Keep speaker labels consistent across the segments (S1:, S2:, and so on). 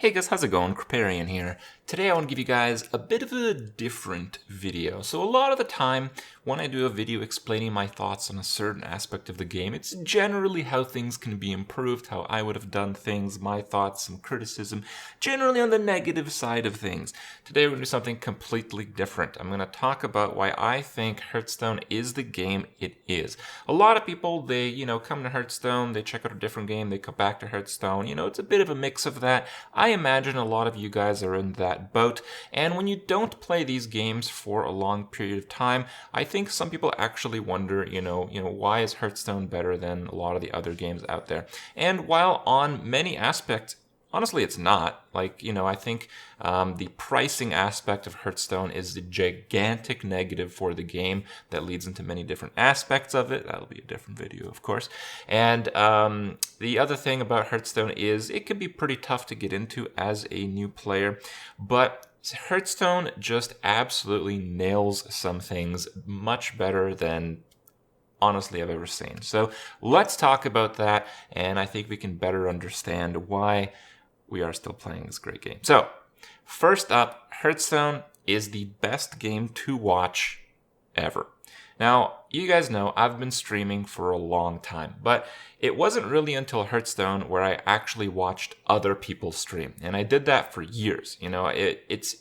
S1: Hey guys, how's it going? Kripparrian here. Today I want to give you guys a bit of a different video. So a lot of the time when I do a video explaining my thoughts on a certain aspect of the game, it's generally how things can be improved, how I would have done things, my thoughts, some criticism, generally on the negative side of things. Today we're going to do something completely different. I'm going to talk about why I think Hearthstone is the game it is. A lot of people, they, come to Hearthstone, they check out a different game, they come back to Hearthstone. It's a bit of a mix of that. I imagine a lot of you guys are in that boat, and when you don't play these games for a long period of time, I think some people actually wonder, why is Hearthstone better than a lot of the other games out there? And while on many aspects, honestly, it's not. I think the pricing aspect of Hearthstone is a gigantic negative for the game that leads into many different aspects of it. That'll be a different video, of course. And the other thing about Hearthstone is it can be pretty tough to get into as a new player, but Hearthstone just absolutely nails some things much better than honestly I've ever seen. So let's talk about that, and I think we can better understand why we are still playing this great game. So, first up, Hearthstone is the best game to watch ever. Now, you guys know I've been streaming for a long time, but it wasn't really until Hearthstone where I actually watched other people stream, and I did that for years.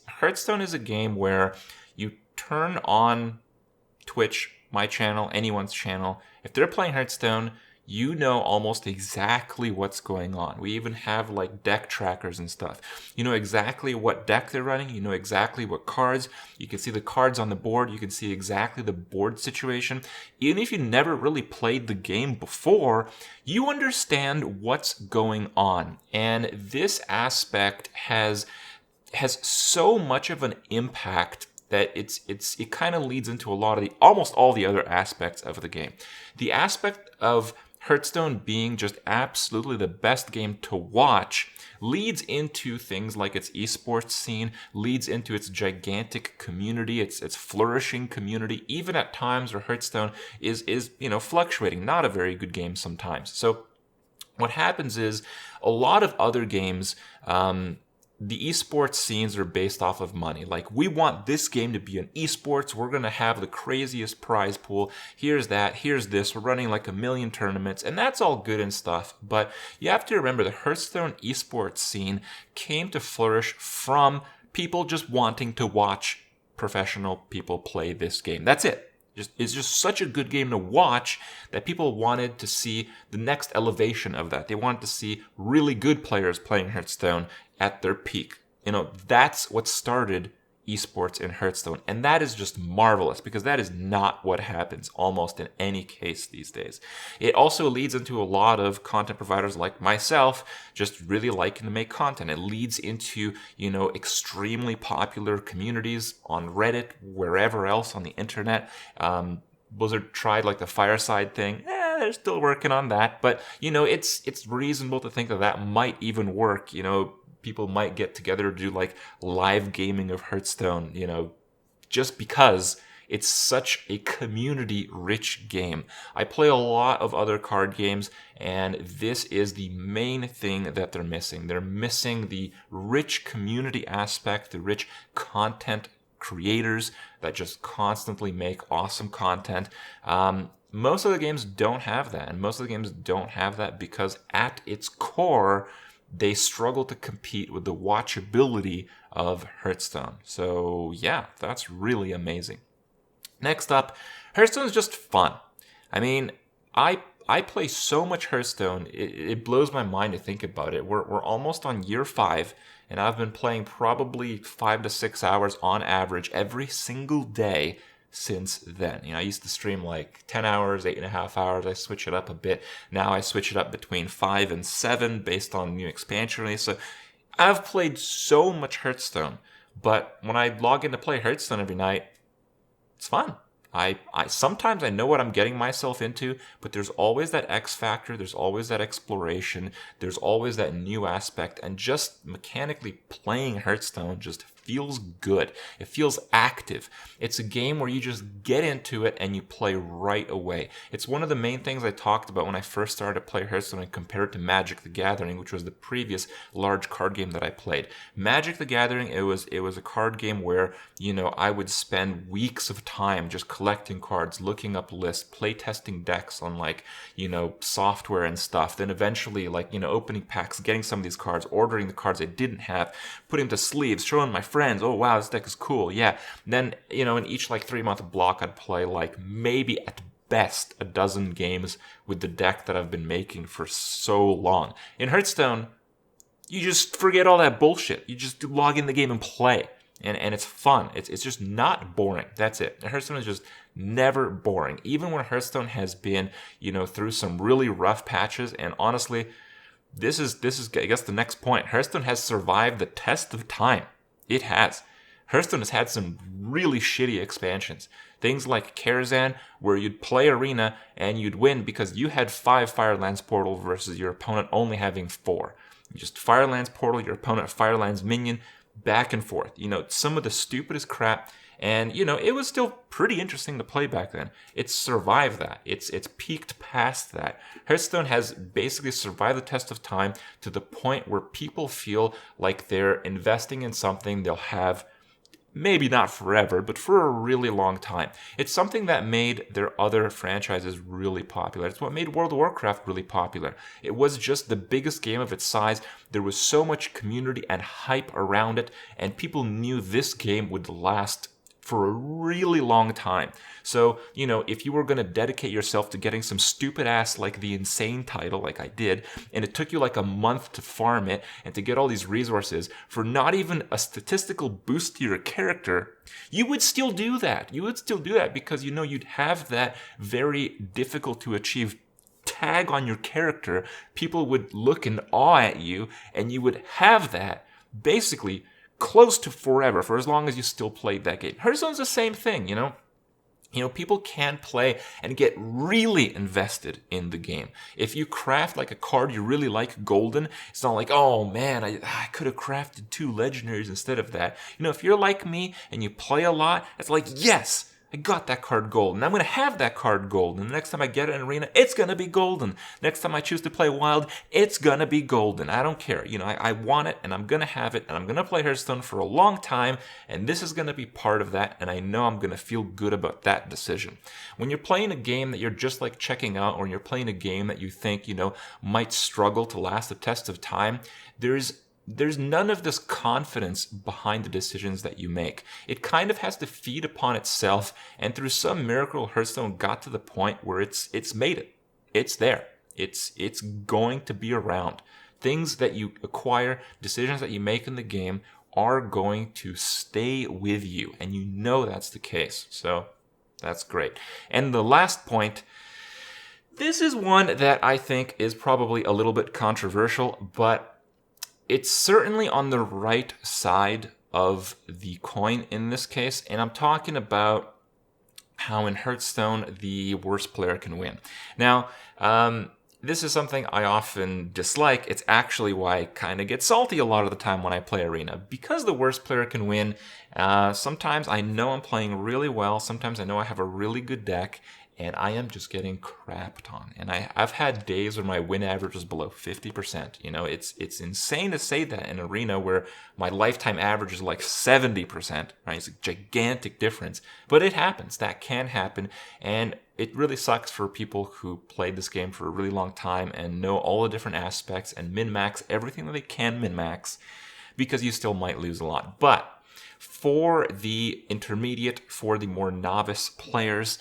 S1: Hearthstone is a game where you turn on Twitch, my channel, anyone's channel. If they're playing Hearthstone, you know almost exactly what's going on. We even have deck trackers and stuff. You know exactly what deck they're running. You know exactly what cards. You can see the cards on the board. You can see exactly the board situation. Even if you never really played the game before, you understand what's going on. And this aspect has so much of an impact that it kind of leads into almost all the other aspects of the game. The aspect of Hearthstone being just absolutely the best game to watch leads into things like its esports scene, leads into its gigantic community, its flourishing community, even at times where Hearthstone is fluctuating, not a very good game sometimes. So what happens is a lot of other games, the esports scenes are based off of money. We want this game to be an esports. We're going to have the craziest prize pool. Here's that. Here's this. We're running 1 million tournaments, and that's all good and stuff. But you have to remember the Hearthstone esports scene came to flourish from people just wanting to watch professional people play this game. That's it. It's just such a good game to watch that people wanted to see the next elevation of that. They wanted to see really good players playing Hearthstone at their peak. That's what started esports in Hearthstone. And that is just marvelous because that is not what happens almost in any case these days. It also leads into a lot of content providers like myself just really liking to make content. It leads into, extremely popular communities on Reddit, wherever else on the internet. Blizzard tried the Fireside thing. They're still working on that. But, it's reasonable to think that might even work. People might get together to do live gaming of Hearthstone, just because it's such a community-rich game. I play a lot of other card games, and this is the main thing that they're missing. They're missing the rich community aspect, the rich content creators that just constantly make awesome content. Most of the games don't have that, and most of the games don't have that because at its core, they struggle to compete with the watchability of Hearthstone. So yeah, that's really amazing. Next up, Hearthstone is just fun. I play so much Hearthstone, it blows my mind to think about it. We're almost on year 5, and I've been playing probably 5 to 6 hours on average every single day since then. I used to stream 10 hours, 8.5 hours. I switch it up a bit. Now I switch it up between 5 and 7 based on new expansion release. So I've played so much Hearthstone, but when I log in to play Hearthstone every night, it's fun. I sometimes I know what I'm getting myself into, but there's always that X factor, there's always that exploration, there's always that new aspect, and just mechanically playing Hearthstone just feels good. It feels active. It's a game where you just get into it and you play right away. It's one of the main things I talked about when I first started to play Hearthstone and compared it to Magic the Gathering, which was the previous large card game that I played. Magic the Gathering, it was a card game where, I would spend weeks of time just collecting cards, looking up lists, play testing decks on software and stuff. Then eventually opening packs, getting some of these cards, ordering the cards I didn't have, putting them to sleeves, showing my friends, oh wow, this deck is cool. Yeah. Then, in each 3-month block, I'd play maybe at best a dozen games with the deck that I've been making for so long. In Hearthstone, you just forget all that bullshit. You just log in the game and play. And it's fun. It's just not boring. That's it. Hearthstone is just never boring. Even when Hearthstone has been, through some really rough patches. And honestly, this is I guess the next point. Hearthstone has survived the test of time. It has. Hearthstone has had some really shitty expansions. Things like Karazhan, where you'd play Arena and you'd win because you had 5 Firelands Portal versus your opponent only having 4. You just Firelands Portal, your opponent Firelands Minion, back and forth. Some of the stupidest crap. And, it was still pretty interesting to play back then. It's survived that. It's peaked past that. Hearthstone has basically survived the test of time to the point where people feel like they're investing in something they'll have maybe not forever, but for a really long time. It's something that made their other franchises really popular. It's what made World of Warcraft really popular. It was just the biggest game of its size. There was so much community and hype around it, and people knew this game would last for a really long time. So, if you were going to dedicate yourself to getting some stupid ass like the Insane title, like I did, and it took you a month to farm it and to get all these resources for not even a statistical boost to your character, you would still do that. You would still do that because, you'd have that very difficult to achieve tag on your character. People would look in awe at you, and you would have that basically close to forever, for as long as you still played that game. Hearthstone's the same thing, people can play and get really invested in the game. If you craft a card you really like, Golden, it's not like, oh man, I could have crafted 2 legendaries instead of that. If you're like me and you play a lot, it's like, yes, I got that card Golden. I'm going to have that card Golden. The next time I get it in Arena, it's going to be Golden. Next time I choose to play Wild, it's going to be Golden. I don't care. I want it, and I'm going to have it, and I'm going to play Hearthstone for a long time, and this is going to be part of that, and I know I'm going to feel good about that decision. When you're playing a game that you're just checking out, or you're playing a game that you think, might struggle to last the test of time, there's none of this confidence behind the decisions that you make. It kind of has to feed upon itself, and through some miracle, Hearthstone got to the point where it's made it. It's there. It's going to be around. Things that you acquire, decisions that you make in the game are going to stay with you, and that's the case. So that's great. And the last point, this is one that I think is probably a little bit controversial, but it's certainly on the right side of the coin in this case, and I'm talking about how in Hearthstone the worst player can win. Now, this is something I often dislike. It's actually why I kind of get salty a lot of the time when I play Arena. Because the worst player can win, sometimes I know I'm playing really well, sometimes I know I have a really good deck, and I am just getting crapped on. And I've had days where my win average is below 50%. It's insane to say that in Arena where my lifetime average is 70%, right? It's a gigantic difference. But it happens. That can happen. And it really sucks for people who played this game for a really long time and know all the different aspects and min-max everything that they can min-max, because you still might lose a lot. But for the intermediate, for the more novice players,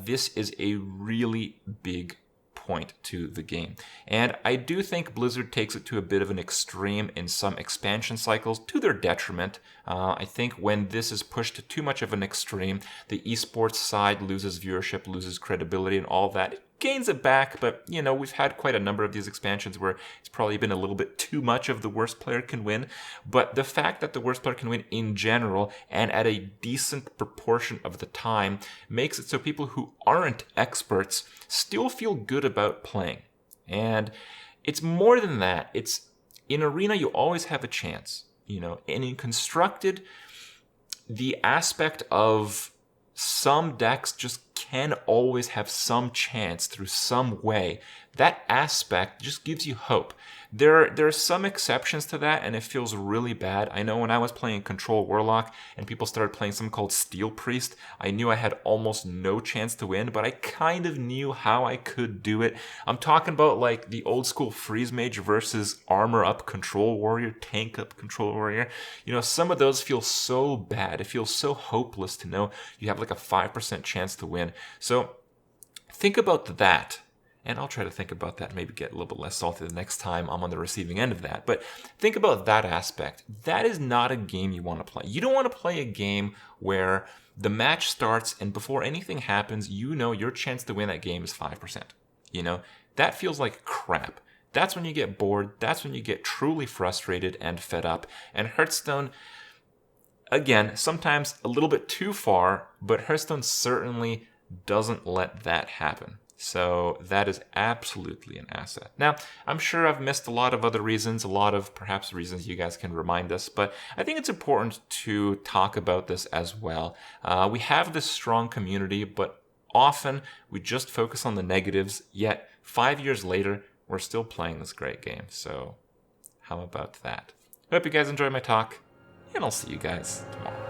S1: this is a really big point to the game. And I do think Blizzard takes it to a bit of an extreme in some expansion cycles to their detriment. I think when this is pushed to too much of an extreme, the esports side loses viewership, loses credibility and all that. It gains it back, but we've had quite a number of these expansions where it's probably been a little bit too much of the worst player can win. But the fact that the worst player can win in general and at a decent proportion of the time makes it so people who aren't experts still feel good about playing. And it's more than that. It's in Arena, you always have a chance. you know, and in Constructed, the aspect of some decks just can always have some chance through some way. That aspect just gives you hope. There are some exceptions to that, and it feels really bad. I know when I was playing Control Warlock and people started playing something called Steel Priest, I knew I had almost no chance to win, but I kind of knew how I could do it. I'm talking about like the old school Freeze Mage versus Armor Up Control Warrior, Tank Up Control Warrior. You know, some of those feel so bad. It feels so hopeless to know you have like a 5% chance to win. So think about that. And I'll try to think about that, maybe get a little bit less salty the next time I'm on the receiving end of that. But think about that aspect. That is not a game you want to play. You don't want to play a game where the match starts and before anything happens, you know your chance to win that game is 5%. You know, that feels like crap. That's when you get bored. That's when you get truly frustrated and fed up. And Hearthstone, again, sometimes a little bit too far, but Hearthstone certainly doesn't let that happen. So that is absolutely an asset. Now, I'm sure I've missed a lot of other reasons, a lot of perhaps reasons you guys can remind us, but I think it's important to talk about this as well. We have this strong community, but often we just focus on the negatives, yet 5 years later, we're still playing this great game. So how about that? I hope you guys enjoyed my talk, and I'll see you guys tomorrow.